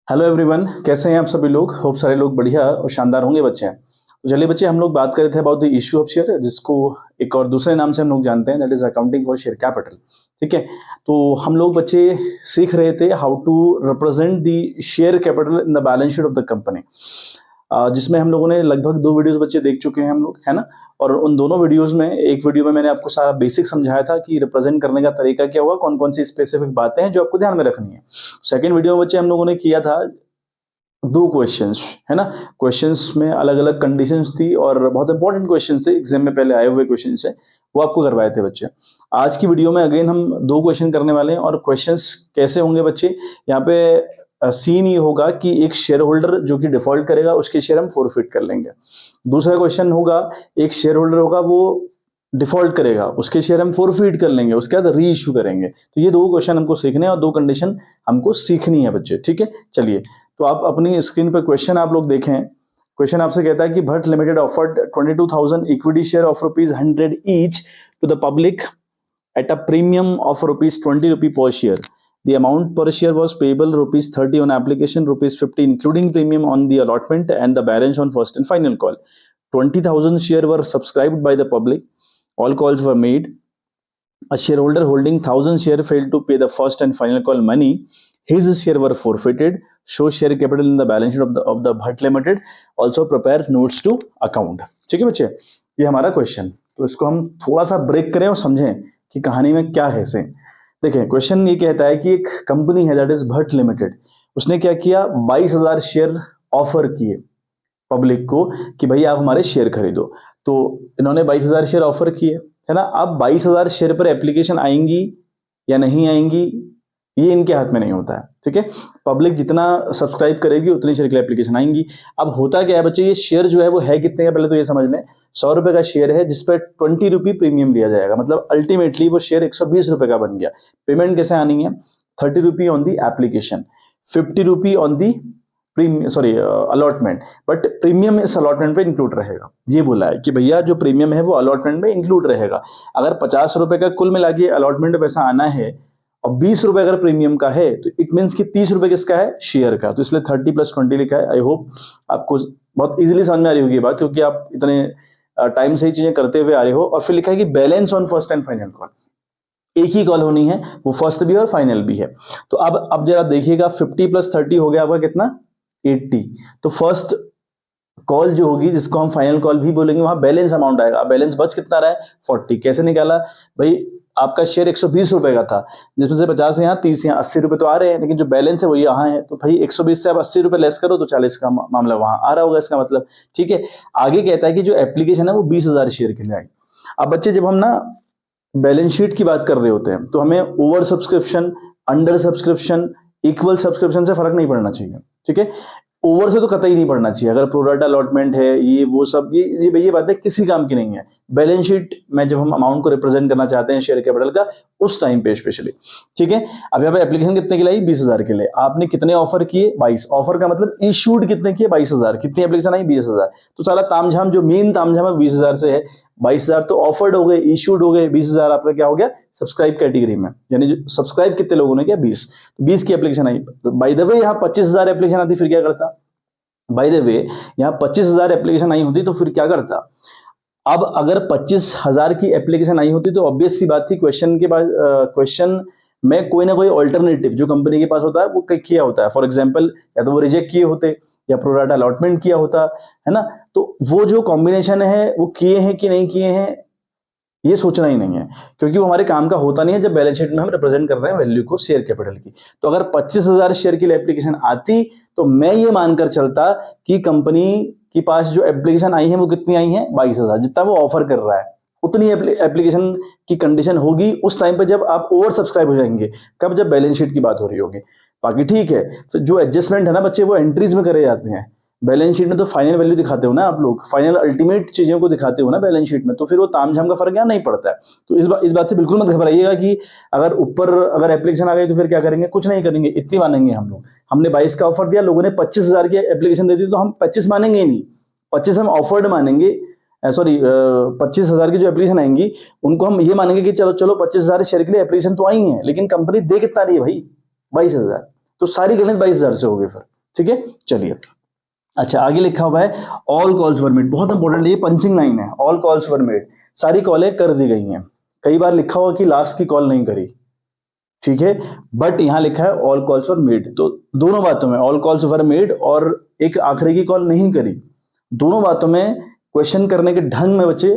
Hello everyone, कैसे हैं आप सभी लोग। होप सारे लोग बढ़िया और शानदार होंगे बच्चे। तो चलिए बच्चे, हम लोग बात कर रहे थे about the issue of share, जिसको एक और दूसरे नाम से हम लोग जानते हैं, that is accounting for share capital. ठीक है। तो हम लोग बच्चे सीख रहे थे how to represent the share capital in the balance sheet of the company, जिसमें हम लोगों ने लगभग 2 वीडियोस बच्चे देख चुके हैं हम लोग, है ना। और उन दोनों वीडियोस में, एक वीडियो में मैंने आपको सारा बेसिक समझाया था कि रिप्रेजेंट करने का तरीका क्या होगा, कौन कौन सी स्पेसिफिक बातें हैं जो आपको ध्यान में रखनी है। सेकंड वीडियो में बच्चे हम लोगों ने किया था 2 क्वेश्चंस, है ना। क्वेश्चंस में अलग अलग कंडीशंस थी और बहुत इंपॉर्टेंट क्वेश्चंस थे, एग्जाम में पहले आए हुए क्वेश्चंस है, वो आपको करवाए थे बच्चे। आज की वीडियो में अगेन हम 2 क्वेश्चन करने वाले हैं। और क्वेश्चंस कैसे होंगे बच्चे, यहाँ पे सीन ये होगा कि एक शेयर होल्डर जो कि डिफॉल्ट करेगा उसके शेयर हम फोरफिट कर लेंगे। दूसरा क्वेश्चन होगा, एक शेयर होल्डर होगा वो डिफॉल्ट करेगा, उसके शेयर हम फोरफिट कर लेंगे, उसके बाद री इशू करेंगे। तो ये 2 क्वेश्चन हमको सीखने हैं और 2 कंडीशन हमको सीखनी है बच्चे। ठीक है, चलिए। तो आप अपनी स्क्रीन पर क्वेश्चन आप लोग देखें। क्वेश्चन आपसे कहता है कि Bhatt limited offered 22,000 equity share of ₹100 each to the public at a premium of ₹20 per share. The amount per share was payable ₹30 on application, ₹50 including premium on the allotment, and the balance on first and final call. 20,000 shares were subscribed by the public. All calls were made. A shareholder holding 1,000 shares failed to pay the first and final call money. His shares were forfeited. Show share capital in the balance sheet of the Bhatt Limited. Also prepare notes to account. ठीक है बच्चे, ये हमारा question. तो इसको हम थोड़ा सा ब्रेक करें और समझें कि कहानी में क्या है से। देखिए, क्वेश्चन ये कहता है कि एक कंपनी है दैट इज भट्ट लिमिटेड, उसने क्या किया, 22,000 शेयर ऑफर किए पब्लिक को कि भाई आप हमारे शेयर खरीदो। तो इन्होंने 22,000 शेयर ऑफर किए, है ना। अब 22,000 शेयर पर एप्लीकेशन आएंगी या नहीं आएंगी, ये इनके हाथ में नहीं होता है। ठीक है, पब्लिक जितना सब्सक्राइब करेगी उतनी शेयर के लिए एप्लीकेशन आएंगी। अब होता क्या है बच्चे, ये शेयर जो है वो है कितने का, पहले तो ये समझ लें। 100 रुपए का शेयर है जिस पर 20 रुपी प्रीमियम लिया जाएगा, मतलब अल्टीमेटली वो शेयर 120 रुपए का बन गया। पेमेंट कैसे आनी है, 30 rupee on the application, 50 rupee on the allotment. But premium इस अलॉटमेंट पे इंक्लूड रहेगा। ये बोला है कि भैया जो प्रीमियम है वो अलॉटमेंट में इंक्लूड रहेगा। अगर 50 रुपए का कुल मिला के अलॉटमेंट पैसा आना है और 20 रुपए अगर प्रीमियम का है, तो इट मीन्स कि 30 रुपए किसका है, शेयर का। तो इसलिए 30+20 लिखा है। आई होप आपको बहुत इजीली समझ में आ रही होगी बात, क्योंकि आप इतने टाइम से ही चीजें करते हुए आ रहे हो। और फिर लिखा है कि balance on first and final call, एक ही कॉल होनी है, वो फर्स्ट भी और फाइनल भी है। तो अब जरा देखिएगा, 50+30 हो गया आपका कितना, 80। तो फर्स्ट कॉल जो होगी, जिसको हम फाइनल कॉल भी बोलेंगे, वहां बैलेंस अमाउंट आएगा। बैलेंस बच कितना रहा है, 40। कैसे निकाला भाई, आपका शेयर 120 रुपए का था, जिसमें से 50 यहाँ, 30 यहाँ, 80 रुपए तो आ रहे हैं, लेकिन जो बैलेंस है वो यहाँ है। तो भाई 120 से आप 80 रुपए लेस करो तो 40 का मामला वहां आ रहा होगा, इसका मतलब। ठीक है, आगे कहता है कि जो एप्लीकेशन है वो 20,000 शेयर के लिए आई। अब बच्चे, जब हम ना बैलेंस शीट की बात कर रहे होते हैं तो हमें over subscription, under subscription, equal subscription से फर्क नहीं पड़ना चाहिए। ठीक है, ओवर से तो कतई नहीं पड़ना चाहिए। अगर प्रोराटा अलॉटमेंट है, ये वो सब, ये बातें किसी काम की नहीं है। बैलेंस शीट में जब हम अमाउंट को रिप्रेजेंट करना चाहते हैं शेयर कैपिटल का, उस टाइम पे स्पेशली। ठीक है, अब यहाँ पे एप्लीकेशन कितने की लाई, 20,000 के लिए। आपने कितने ऑफर किए, 22। ऑफर का मतलब इशूड कितने किए, 22,000। कितनी एप्लीकेशन आई, 20,000। तो सारा तामझाम, जो मेन तामझाम है 20,000 से है। 22,000 तो ऑफर्ड हो गए, इशूड हो गए, 20,000 आपका क्या हो गया, सब्सक्राइब कैटेगरी में। यानी जो सब्सक्राइब कितने लोगों ने किया, 20 की application I. By the way, यहाँ 25,000 एप्लीकेशन आती, फिर क्या करता। बाय द वे, यहाँ 25,000 एप्लीकेशन आई होती तो फिर क्या करता। अब अगर 25,000 की एप्लीकेशन आई होती तो ऑब्वियस सी बात थी, क्वेश्चन के बाद क्वेश्चन में कोई ना कोई ऑल्टरनेटिव जो कंपनी के पास होता है वो किया होता है। फॉर एग्जांपल, या तो वो रिजेक्ट किए होते या प्रोराटा अलॉटमेंट किया होता, है ना। तो वो जो कॉम्बिनेशन है वो किए हैं कि नहीं किए हैं, ये सोचना ही नहीं है, क्योंकि वो हमारे काम का होता नहीं है जब बैलेंस शीट में हम रिप्रेजेंट कर रहे हैं वैल्यू को, शेयर कैपिटल की। तो अगर 25,000 शेयर की एप्लीकेशन आती तो मैं ये मानकर चलता कि कंपनी के पास जो एप्लीकेशन आई है वो कितनी आई है, 22,000। जितना वो ऑफर कर रहा है उतनी एप्लीकेशन की कंडीशन होगी उस टाइम पर जब आप ओवर सब्सक्राइब हो जाएंगे। कब, जब बैलेंस शीट की बात हो रही होगी। बाकी ठीक है, तो जो एडजस्टमेंट है ना बच्चे, वो एंट्रीज में करे जाते हैं। बैलेंस शीट में तो फाइनल वैल्यू दिखाते हो ना आप लोग, फाइनल अल्टीमेट चीजों को दिखाते हो ना बैलेंस शीट में, तो फिर वो तामझाम का फर्क यहाँ नहीं पड़ता है। तो इस बात से बिल्कुल मत घबराइएगा कि अगर एप्लीकेशन आ गई तो फिर क्या करेंगे, कुछ नहीं करेंगे, इतनी मानेंगे हम लोग। हमने 22 का ऑफर दिया, लोगों ने 25,000 की एप्लीकेशन दे दी, तो हम 25 मानेंगे ही नहीं, 25 हम ऑफर्ड मानेंगे। सॉरी, 25,000 की जो एप्लीकेशन आएंगी उनको हम ये मानेंगे कि चलो चलो 25,000 शेयर के लिए एप्लीकेशन तो आई है, लेकिन कंपनी दे कितना रही है भाई, 22,000। तो सारी गणित 22,000 से हो गई फिर। ठीक है, चलिए। अच्छा, आगे लिखा हुआ है ऑल कॉल्स वर मेड, बहुत इंपॉर्टेंट, ये पंचिंग लाइन है। ऑल कॉल्स वर मेड, सारी कॉलें कर दी गई हैं। कई बार लिखा हुआ कि लास्ट की कॉल नहीं करी, ठीक है, बट यहां लिखा है ऑल कॉल्स वर मेड, तो दोनों बातों में ऑल कॉल्स वर मेड और एक आखिरी की कॉल नहीं करी, दोनों बातों में क्वेश्चन करने के ढंग में बच्चे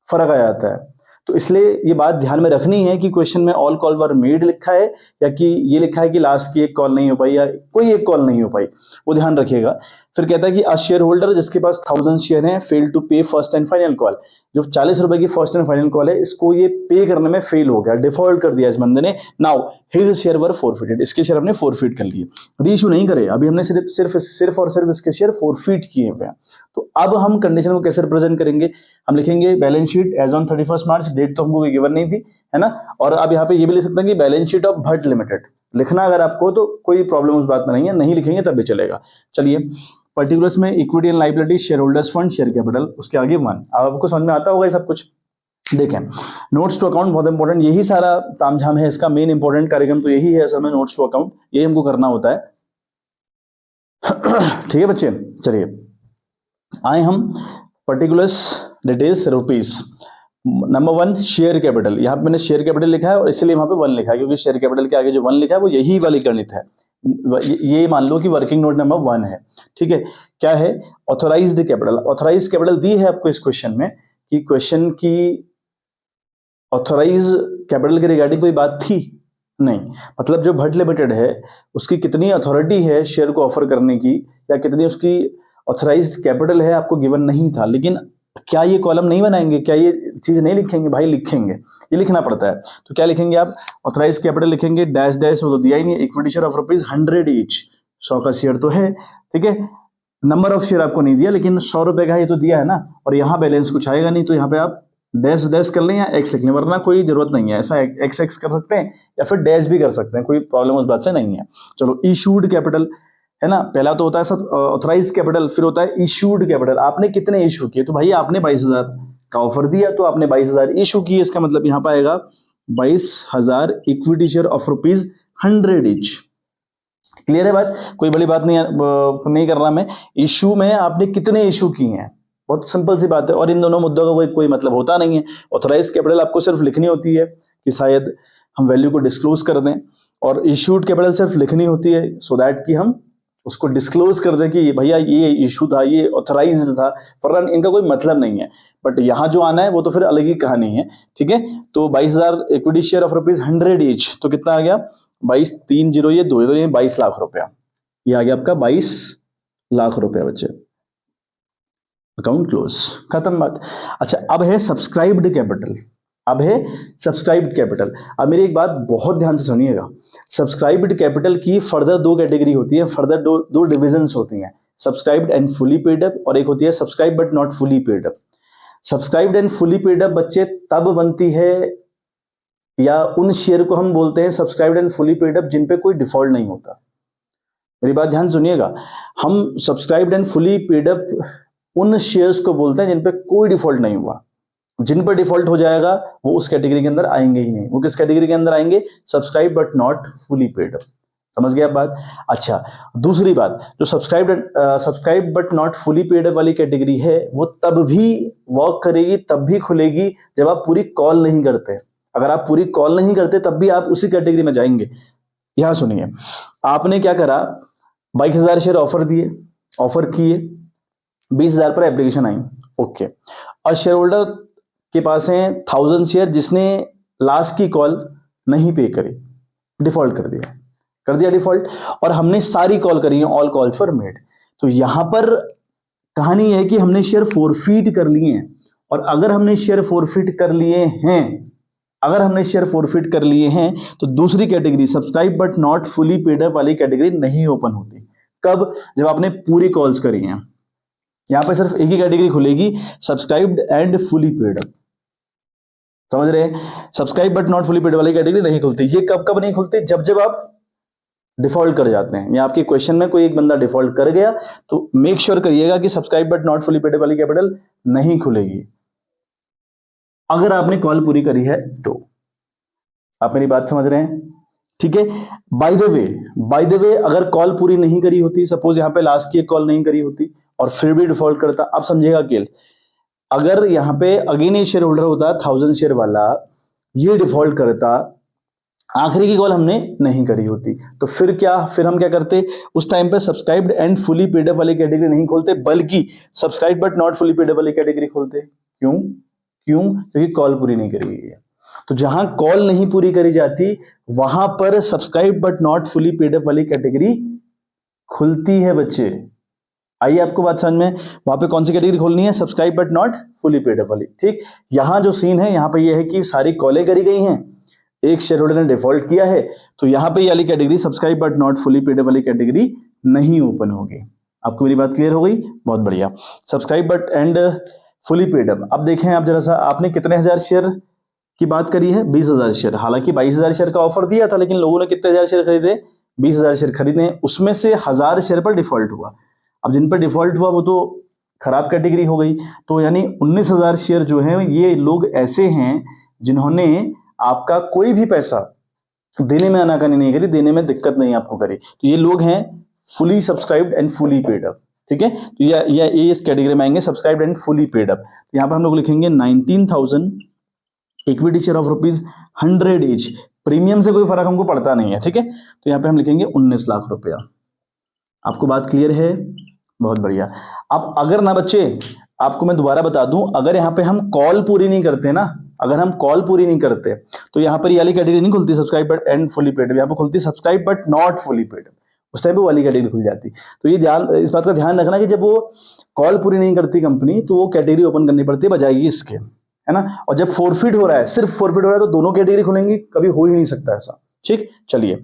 फर्क आ जाता है। तो इसलिए ये बात ध्यान में रखनी है कि क्वेश्चन में ऑल कॉल वर मेड लिखा है या कि ये लिखा है कि लास्ट की एक कॉल नहीं हो पाई या कोई एक कॉल नहीं हो पाई, वो ध्यान रखिएगा। फिर कहता है कि अ शेयर होल्डर जिसके पास 1000 शेयर हैं फेल टू पे फर्स्ट एंड फाइनल कॉल, जो 40 रुपए की फर्स्ट एंड फाइनल कॉल है इसको ये पे करने में फेल हो गया, डिफॉल्ट कर दिया इस बंदे ने। नाउ हिज शेयर वर फॉरफिटेड, इसके शेयर हमने फॉरफिट कर लिए, रीइश्यू नहीं करे, अभी हमने सिर्फ और सिर्फ इसके शेयर फॉरफिट किए हुए हैं। तो अब हम कंडीशन को कैसे रिप्रेजेंट करेंगे, हम लिखेंगे balance sheet as on 31 March, date तो हमको कोई गिवन नहीं थी, है ना। और अब यहाँ पे ये भी लिख सकते हैं कि balance sheet of Bhatt limited लिखना अगर आपको, तो कोई प्रॉब्लम उस बात में नहीं है, नहीं लिखेंगे तब भी चलेगा। चलिए, पर्टिकुलर्स में equity and liability, share holders fund, share capital, उसके आगे वन। अब आपको समझ में आता होगा ये सब कुछ। देखें, नोट्स टू अकाउंट बहुत इंपॉर्टेंट, यही सारा तामझाम है इसका, मेन इंपॉर्टेंट कार्यक्रम तो यही है असल में, नोट्स टू अकाउंट, यही हमको करना होता है। ठीक है बच्चे, चलिए आए हम particulars details rupees. Number one share capital, यहाँ पे मैंने शेयर कैपिटल लिखा है और इसलिए वहां पे वन लिखा है क्योंकि शेयर कैपिटल के आगे जो वन लिखा है वो यही वाली गणित है। ये मान लो कि वर्किंग नोट नंबर वन है, ठीक है। क्या है, ऑथोराइज्ड कैपिटल, ऑथोराइज्ड कैपिटल दी है आपको इस क्वेश्चन में कि क्वेश्चन की ऑथोराइज कैपिटल के रिगार्डिंग कोई बात थी नहीं, मतलब जो भट्ट लिमिटेड है उसकी कितनी अथॉरिटी है शेयर को ऑफर करने की या कितनी उसकी ऑथराइज्ड कैपिटल है आपको गिवन नहीं था। लेकिन क्या ये कॉलम नहीं बनाएंगे, क्या ये चीज नहीं लिखेंगे, भाई लिखेंगे, ये लिखना पड़ता है। तो क्या लिखेंगे आप, ऑथराइज कैपिटल लिखेंगे, डैश डैश वो तो दिया ही नहीं, इक्विटी शेयर ऑफ ₹100 ईच, 100 का शेयर तो है, ठीक है। नंबर ऑफ शेयर आपको नहीं दिया लेकिन 100 रुपए का ये तो दिया है ना, और यहाँ बैलेंस कुछ आएगा नहीं, तो यहाँ पे आप डैश डैश कर लें या एक्स लिख लें, वरना कोई जरूरत नहीं है, ऐसा एक्स एक्स कर सकते हैं या फिर डैश भी कर सकते हैं, कोई प्रॉब्लम उस बात से नहीं है। चलो, इशूड कैपिटल है ना, पहला तो होता है सब ऑथराइज कैपिटल, फिर होता है इशूड कैपिटल, आपने कितने इशू किए, तो भाई आपने 22,000 का ऑफर दिया तो आपने 22,000 इशू किए, इसका मतलब यहाँ पर आएगा 22,000 equity share of ₹100 each. Clear है बात, कोई बड़ी बात नहीं कर रहा मैं। इशू में आपने कितने इशू किए हैं, बहुत सिंपल सी बात है, और इन दोनों मुद्दों का कोई मतलब होता नहीं है। ऑथराइज कैपिटल आपको सिर्फ लिखनी होती है कि शायद हम वैल्यू को डिस्क्लोज कर दें, और इशूड कैपिटल सिर्फ लिखनी होती है सो दैट कि हम उसको डिस्क्लोज कर दें कि भैया ये इशू था, ये ऑथराइज्ड था, वरना इनका कोई मतलब नहीं है। बट यहाँ जो आना है वो तो फिर अलग ही कहानी है, ठीक है। तो 22,000 इक्विटी शेयर ऑफ ₹100 ईच, तो कितना आ गया, 22 3 0 ये 2 तो ये 22 लाख रुपया, ये आ गया आपका 22 लाख रुपया बच्चे, अकाउंट क्लोज, खत्म बात। अच्छा, अब है सब्सक्राइब्ड कैपिटल, अब है सब्सक्राइब्ड कैपिटल। अब मेरी एक बात बहुत ध्यान से सुनिएगा, सब्सक्राइब्ड कैपिटल की फर्दर दो कैटेगरी होती है, फर्दर दो डिविजन्स होती हैं, subscribed and fully paid up, और एक होती है subscribe but not fully paid up. Subscribed and fully paid up बच्चे तब बनती है, या उन शेयर को हम बोलते हैं subscribed and fully paid up जिन पे कोई डिफॉल्ट नहीं होता। मेरी बात ध्यान सुनिएगा, हम subscribed and fully paid up उन शेयर्स को बोलते हैं जिन पे कोई डिफॉल्ट नहीं हुआ, जिन पर डिफॉल्ट हो जाएगा वो उस कैटेगरी के अंदर आएंगे ही नहीं। वो किस कैटेगरी के अंदर आएंगे, subscribe but not fully paid up. समझ गए आप बात। अच्छा, दूसरी बात, जो subscribe but not fully paid up वाली कैटेगरी है वो तब भी वर्क करेगी, तब भी खुलेगी जब आप पूरी कॉल नहीं करते। अगर आप पूरी कॉल नहीं करते तब भी आप उसी कैटेगरी में जाएंगे। यहां सुनिए, आपने क्या करा, 22,000 शेयर ऑफर दिए, ऑफर किए, 20,000 पर एप्लीकेशन आई, ओके। और शेयर होल्डर के पास है 1000 शेयर जिसने लास्ट की कॉल नहीं पे करी, डिफॉल्ट कर दिया डिफॉल्ट, और हमने सारी कॉल करी है, ऑल कॉल्स वर मेड। तो यहां पर कहानी है कि हमने शेयर फोरफीट कर लिए हैं, और अगर हमने शेयर फोरफीट कर लिए हैं, अगर हमने शेयर फोरफिट कर लिए हैं तो दूसरी category subscribe but not fully paid up वाली कैटेगरी नहीं ओपन होती। कब, जब आपने पूरी कॉल्स करी हैं। यहां पे सिर्फ एक ही कैटेगरी खुलेगी, subscribed and fully paid up. समझ रहे हैं, subscribe but not fully paid वाली कैटेगरी नहीं खुलती। ये कब कब नहीं खुलती, जब जब आप डिफॉल्ट कर जाते हैं, या आपके क्वेश्चन में कोई एक बंदा डिफॉल्ट कर गया तो मेक श्योर करिएगा कि subscribe but not fully paid वाली कैपिटल नहीं खुलेगी अगर आपने कॉल पूरी करी है तो। आप मेरी बात समझ रहे हैं। ठीक है। बाय द वे अगर कॉल पूरी नहीं करी होती, सपोज यहाँ पे लास्ट की एक कॉल नहीं करी होती और फिर भी डिफॉल्ट करता, आप समझिएगा अकेले, अगर यहाँ पे अगेन ये शेयर होल्डर होता 1000 शेयर वाला, ये डिफॉल्ट करता, आखिरी की कॉल हमने नहीं करी होती, तो फिर हम क्या करते, उस टाइम पे subscribed and fully paid up वाली कैटेगरी नहीं खोलते, बल्कि subscribe but not fully paid up वाली कैटेगरी खोलते। क्यों? क्योंकि कॉल पूरी नहीं करी गई है। तो जहां कॉल नहीं पूरी करी जाती, वहां पर subscribe but not fully paid up वाली कैटेगरी खुलती है बच्चे। आइए आपको बात समझ में, वहां पे कौन सी कैटेगरी खोलनी है, subscribe but not fully paid up वाली। ठीक, यहां जो सीन है, यहां पे ये है कि सारी कॉलें करी गई हैं, एक शेयर होल्डर ने डिफॉल्ट किया है, तो यहां पे ये वाली category subscribe but not fully paid up वाली कैटेगरी नहीं ओपन होगी। आपको मेरी बात क्लियर हो गई? बहुत बढ़िया। Subscribe but and fully paid up, अब देखें आप जरा सा, आपने कितने हजार शेयर की बात करी है, 20,000 शेयर। हालांकि 22,000 शेयर का ऑफर दिया था, लेकिन लोगों ने कितने हजार शेयर खरीदे, 20,000 शेयर खरीदे, उसमें से 1000 शेयर पर डिफॉल्ट हुआ। अब जिन पर डिफॉल्ट हुआ वो तो खराब कैटेगरी हो गई, तो यानी 19,000 शेयर जो है, ये लोग ऐसे हैं जिन्होंने आपका कोई भी पैसा देने में आनाकानी नहीं करी, देने में दिक्कत नहीं आपको करी, तो ये लोग हैं fully subscribed and fully paid up. ठीक है, तो ये इस कैटेगरी में आएंगे, subscribed and fully paid up. तो यहाँ पर हम लोग लिखेंगे 19,000 equity share of ₹100 each. Premium से कोई फर्क हमको पड़ता नहीं है, ठीक है, तो यहाँ पे हम लिखेंगे 19 लाख रुपया। आपको बात क्लियर है? बहुत बढ़िया। अब अगर ना बच्चे, आपको मैं दोबारा बता दूं, अगर यहाँ पे हम कॉल पूरी नहीं करते ना, अगर हम कॉल पूरी नहीं करते, तो यहाँ पर ये वाली कैटेगरी नहीं खुलती subscribe but and fully paid, यहाँ पे खुलती subscribe but not fully paid, उस टाइम पे वाली कैटेगरी खुल जाती। तो ये ध्यान, इस बात का ध्यान रखना कि जब वो कॉल पूरी नहीं करती कंपनी, तो वो कैटेगरी ओपन करनी पड़ती है बजाय इसके, है ना। और जब फोरफिट हो रहा है, सिर्फ फोरफिट हो रहा है, तो दोनों कैटेगरी खुलेंगी, कभी हो ही नहीं सकता ऐसा। ठीक, चलिए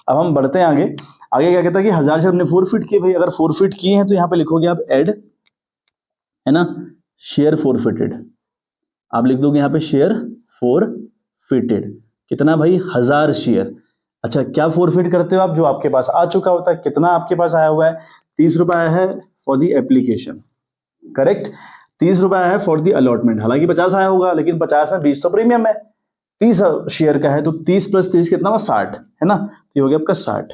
अब हम बढ़ते हैं आगे। आगे क्या कहता है कि 1000 शेयर हमने फोरफिट किए, भाई अगर फोरफिट किए हैं तो यहाँ पे लिखोगे आप ऐड, है ना, शेयर फोरफिटेड, आप लिख दोगे यहाँ पे शेयर फोरफिटेड, कितना भाई, 1000 शेयर। अच्छा, क्या फोरफिट करते हो आप, जो आपके पास आ चुका होता है। कितना आपके पास आया हुआ है, 30 रुपए आया है फॉर दी एप्लीकेशन, करेक्ट, 30 रुपए आया है फॉर दी अलॉटमेंट, हालांकि 50 आया होगा, लेकिन 50 में 20 तो प्रीमियम है, 30 शेयर का है, तो 30 प्लस 30 कितना हुआ, 60, है ना, ये हो गया आपका 60।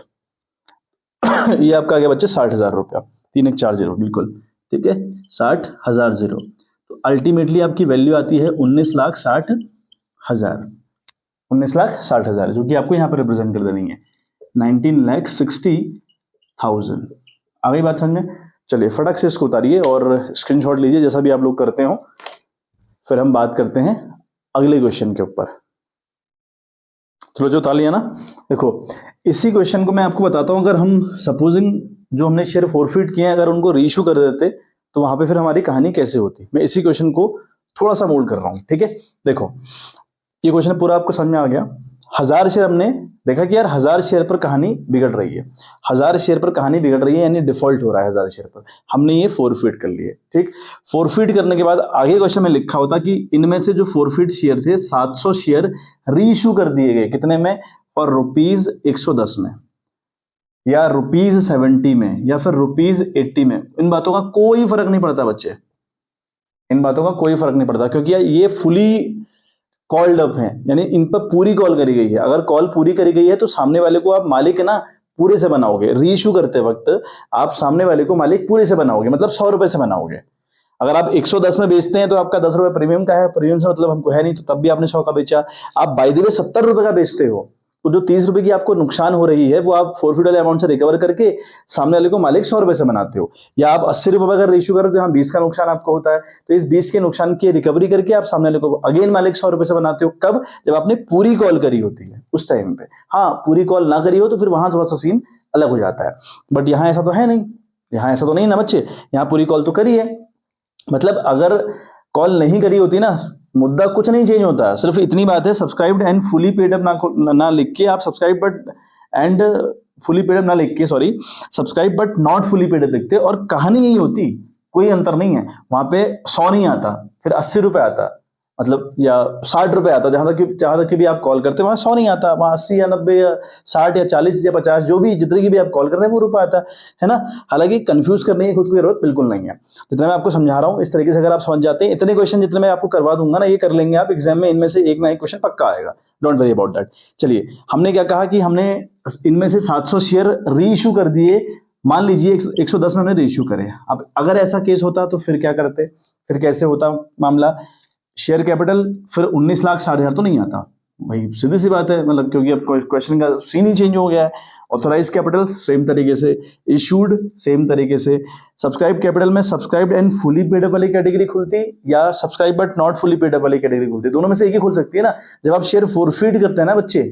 ये आपका आ गया बच्चे 60,000 रुपया, 3140, बिल्कुल ठीक है, 60,000। तो अल्टीमेटली आपकी वैल्यू आती है 19,60,000, 19,60,000, जो कि आपको यहाँ पर रिप्रेजेंट कर देनी है 19,60,000। आ गई बात समझ में? चलिए फटक से इसको उतारिए और स्क्रीनशॉट लीजिए, जैसा भी आप लोग करते हो, फिर हम बात करते हैं अगले क्वेश्चन के ऊपर। चलो जो उतार लिया ना, देखो इसी क्वेश्चन को मैं आपको बताता हूं, अगर हम सपोजिंग जो हमने शेयर फोरफिट किए हैं, अगर उनको रीइश्यू कर देते, तो वहां पे फिर हमारी कहानी कैसे होती। मैं इसी क्वेश्चन को थोड़ा सा मोल्ड कर रहा हूं, ठीक है। देखो ये क्वेश्चन पूरा आपको समझ में आ गया। 1000 शेयर हमने देखा कि यार 1000 शेयर पर कहानी बिगड़ रही है, 1000 शेयर पर कहानी बिगड़ रही है, यानी डिफॉल्ट हो रहा है 1000 शेयर पर, हमने ये फोरफिट कर लिए। ठीक, फोरफिट करने के बाद आगे क्वेश्चन में लिखा होता कि इनमें से जो फोरफिट शेयर थे 700 शेयर रीइश्यू कर दिए गए, कितने में, फॉर ₹110 में, या ₹70 में, या फिर ₹80 में। इन बातों का कोई फर्क नहीं पड़ता बच्चे, इन बातों का कोई फर्क नहीं पड़ता, क्योंकि ये फुली कॉल्ड अप है, यानी इन पर पूरी कॉल करी गई है। अगर कॉल पूरी करी गई है तो सामने वाले को आप मालिक है ना पूरे से बनाओगे, रीइश्यू करते वक्त आप सामने वाले को मालिक पूरे से बनाओगे, मतलब 100 रुपए से बनाओगे। अगर आप 110 में बेचते हैं तो आपका 10 रुपए प्रीमियम का है, प्रीमियम से मतलब हमको है नहीं, तो तब भी आपने 100 का बेचा। आप बाय द वे 70 रुपए का बेचते हो, तो जो 30 रुपए की आपको नुकसान हो रही है, वो आप फोरफिट वाले अमाउंट से रिकवर करके सामने वाले को मालिक 100 रुपए से बनाते हो। या आप 80 रुपए का रेशियो करो तो यहाँ 20 का नुकसान आपको होता है, तो इस 20 के नुकसान की रिकवरी करके आप सामने वाले को अगेन मालिक 100 रुपए से बनाते हो। कब? जब आपने पूरी कॉल करी होती है उस टाइम पे। हाँ, पूरी कॉल ना करी हो तो फिर वहां थोड़ा सा सीन अलग हो जाता है, बट यहाँ ऐसा तो है नहीं, यहाँ ऐसा तो नहीं ना बच्चे, यहाँ पूरी कॉल तो करी है। मतलब अगर कॉल नहीं करी होती ना, मुद्दा कुछ नहीं चेंज होता, सिर्फ इतनी बात है, subscribed and fully paid up ना लिख के आप subscribe but and fully paid up ना लिख के, sorry, subscribe but not fully paid up लिखते, और कहानी यही होती, कोई अंतर नहीं है। वहां पे 100 नहीं आता, फिर 80 रुपए आता, मतलब या 60 रुपए आता, जहां तक कि भी आप कॉल करते हैं वहां 100 नहीं आता, वहां 80 या 90 या 60 या 40 या 50 जो भी जितने की भी आप कॉल कर रहे हैं वो रुपए आता है ना। हालांकि कंफ्यूज करने की खुद को जरूरत बिल्कुल नहीं है। जितना मैं आपको समझा रहा हूँ इस तरीके से अगर आप समझ जाते हैं, इतने क्वेश्चन जितने मैं आपको करवा दूंगा ना ये कर लेंगे आप एग्जाम में, इनमें से एक ना एक क्वेश्चन पक्का आएगा, डोंट वरी अबाउट दैट। चलिए हमने क्या कहा कि हमने इनमें से 700 शेयर री इशू कर दिए, मान लीजिए 110 में हमने री इशू करे। अब अगर ऐसा केस होता तो फिर क्या करते, फिर कैसे होता मामला, शेयर कैपिटल फिर 19,60,000 तो नहीं आता भाई, सीधी सी बात है, मतलब क्योंकि अब क्वेश्चन का सीन ही चेंज हो गया है। ऑथोराइज कैपिटल सेम तरीके से, इशूड सेम तरीके से, सब्सक्राइब कैपिटल में subscribed and fully paid up वाली कैटेगरी खुलती या subscribe but not fully paid up वाली कैटेगरी खुलती, दोनों में से एक ही खुल सकती है ना। जब आप शेयर फोरफीट करते हैं ना बच्चे,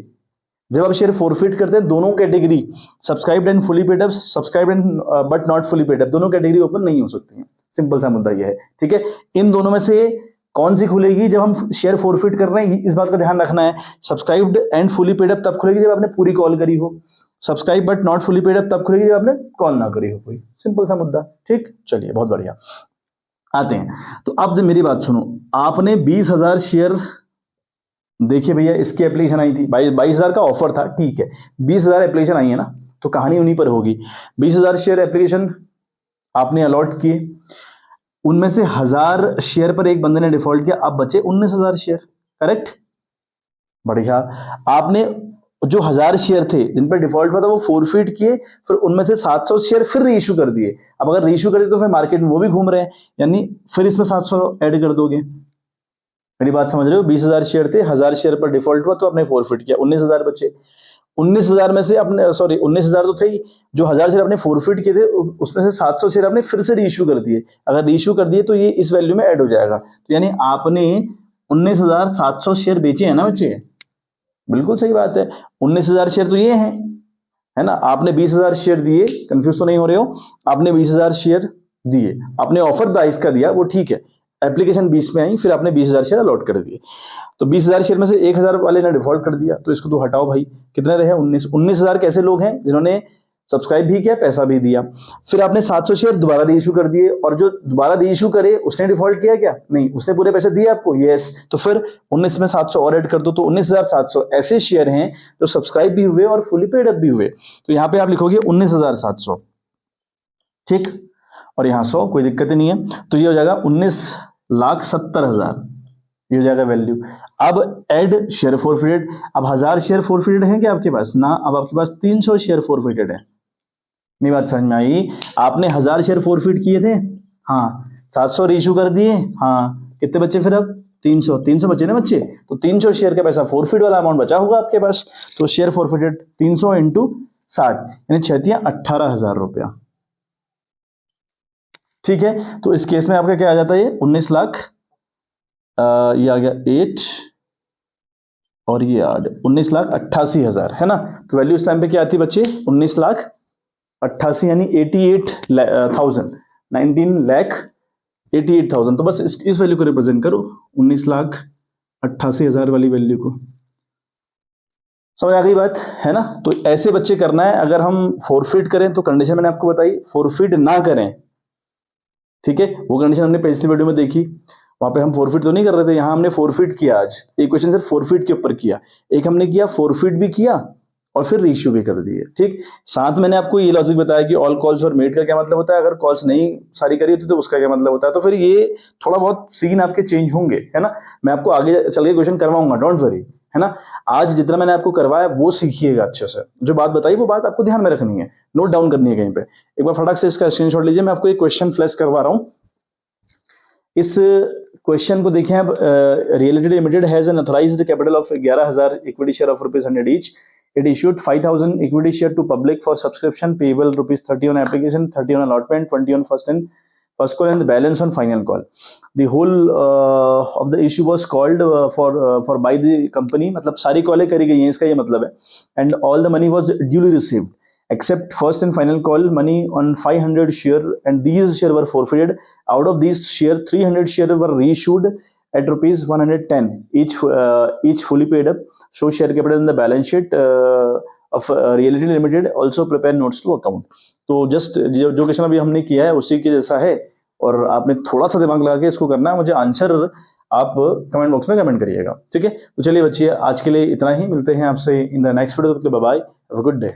जब आप शेयर फोरफीट करते हैं दोनों category subscribed and fully paid up, subscribed and but not fully paid up, दोनों कैटेगरी ओपन नहीं हो सकती है। सिंपल सा मुद्दा यह है, ठीक है। इन दोनों में से कौन सी खुलेगी जब हम शेयर फोरफिट कर रहे हैं, इस बात का ध्यान रखना है। Subscribed and fully paid up तब खुलेगी जब आपने पूरी कॉल करी हो, subscribe but not fully paid up तब खुलेगी जब आपने कॉल ना करी हो कोई, सिंपल सा मुद्दा, ठीक। चलिए बहुत बढ़िया, आते हैं। तो अब मेरी बात सुनो, आपने 20,000 शेयर, देखिए भैया इसकी एप्लीकेशन आई थी, 22,000 का ऑफर था, ठीक है, 20,000 एप्लीकेशन आई है ना, तो कहानी उन्हीं पर होगी। 20,000 शेयर एप्लीकेशन आपने अलॉट किए, उनमें से 1,000 शेयर पर एक बंदे ने डिफॉल्ट किया, अब बचे 19,000 शेयर, करेक्ट, बढ़िया। आपने जो 1,000 शेयर थे जिन पर डिफॉल्ट हुआ था वो फोरफीट किए, फिर उनमें से 700 शेयर फिर रीइश्यू कर दिए। अब अगर रीइश्यू कर दिए तो फिर मार्केट में वो भी घूम रहे हैं, यानी फिर इसमें 700 ऐड कर दोगे, मेरी बात समझ रहे हो। 20,000 शेयर थे, 1,000 शेयर पर डिफॉल्ट हुआ तो आपने फोरफिट किया, 19,000 बचे। 19,000 में से अपने, सॉरी 19,000 तो थे ही, जो 1,000 शेयर आपने फोरफिट किए थे उसमें से 700 शेयर आपने फिर से रीइश्यू कर दिए। अगर रीइश्यू कर दिए तो ये इस वैल्यू में ऐड हो जाएगा, तो यानी आपने 19,700 शेयर बेचे हैं ना बच्चे, बिल्कुल सही बात है। 19,000 शेयर तो ये हैं, है ना, आपने 20,000 शेयर दिए, कंफ्यूज तो नहीं हो रहे हो, आपने 20,000 शेयर दिए, आपने ऑफर 22 का दिया वो ठीक है, एप्लीकेशन 20 में आई, फिर आपने 20,000 शेयर अलॉट कर दिए। तो 20,000 शेयर में से 1,000 वाले ने डिफॉल्ट कर दिया, तो इसको तो हटाओ भाई, कितने रहे 19,000 कैसे लोग हैं जिन्होंने सब्सक्राइब भी किया पैसा भी दिया। फिर आपने 700 शेयर दोबारा रीइश्यू कर दिए, और जो दोबारा रीइश्यू करे उसने डिफॉल्ट किया क्या, नहीं, उसने पूरे पैसे दिए आपको, यस, तो फिर 19 में 700 और ऐड कर दो, तो 19,700 ऐसे शेयर हैं जो सब्सक्राइब भी हुए और फुली पेड अप भी हुए, तो यहां पे आप लिखोगे 19,700, ठीक, और यहां 100, कोई दिक्कत ही नहीं है, तो ये हो जाएगा 19,70,000, ये हो जाएगा वैल्यू। अब ऐड शेयर फोरफिटेड, अब 1,000 शेयर फोरफिटेड है क्या आपके पास ना, अब आपके पास 300 शेयर फोरफिटेड है, नहीं बात समझ में आई। आपने 1,000 शेयर फोरफिट किए थे, हाँ, 700 रीइश्यू कर दिए, हाँ, कितने बच्चे फिर अब 300 बचे ना बच्चे, तो 300 शेयर का पैसा फोरफिट वाला अमाउंट बचा होगा आपके पास, तो शेयर फोरफिटेड 300 इंटू 60 यानी 18,000 रुपया, ठीक है। तो इस केस में आपका क्या आ जाता है, ये 19 लाख, ये आ गया 8 और ये आ गया 19,88,000, है ना। तो वैल्यू इस टाइम पे क्या आती है बच्चे, 19,88,000 यानी 88,000, 19,88,000, तो बस इस वैल्यू को रिप्रेजेंट करो, 19,88,000 वाली वैल्यू को, समझ आ गई बात, है ना। तो ऐसे बच्चे करना है, अगर हम फोरफिट करें तो कंडीशन मैंने आपको बताई, फोरफिट ना करें, ठीक है, वो कंडीशन हमने पिछली वीडियो में देखी, वहां पे हम फोरफिट तो नहीं कर रहे थे, यहां हमने फोरफिट किया, आज एक क्वेश्चन सिर्फ फोरफिट के ऊपर किया, एक हमने किया फोरफिट भी किया और फिर रीइश्यू भी कर दिए, ठीक। साथ मैंने आपको ये लॉजिक बताया कि ऑल कॉल्स और मेड का क्या मतलब होता है, अगर कॉल्स नहीं सारी करी होती तो उसका क्या मतलब होता है, तो फिर ये थोड़ा बहुत सीन आपके चेंज होंगे, है ना। मैं आपको आगे चल के क्वेश्चन करवाऊंगा, डोंट वरी, है ना। आज जितना मैंने आपको करवाया वो सीखिएगा अच्छे से, जो बात बताई वो बात आपको ध्यान में रखनी है, नोट डाउन करनी है कहीं पे, एक बार फटाक से इसका स्क्रीनशॉट लीजिए, मैं आपको एक क्वेश्चन फ्लैश करवा रहा हूं। इस क्वेश्चन को देखें आप, reality limited has an authorised capital of 11,000 equity share of ₹100 each, it issued 5,000 equity share to public for subscription payable ₹30 on application, 30 on allotment, 20 on first call and the balance on final call. The whole of the issue was called for by the company, मतलब सारी कॉलें करी गई हैं, इसका ये मतलब है, and all the money was duly received except first and final call money on 500 share, and these share were forfeited. Out of these share 300 share were reissued at rupees 110 each fully paid up. Show share capital in the balance sheet of Realty Limited, also prepare notes to account. तो just जो question अभी हमने किया है उसी के जैसा है, और आपने थोड़ा सा दिमाग लगा के इसको करना है, मुझे आंसर आप कमेंट बॉक्स में कमेंट करिएगा। ठीक है, तो चलिए बच्चे आज के लिए इतना ही, मिलते हैं आपसे in the next video. Bye bye, have a good day.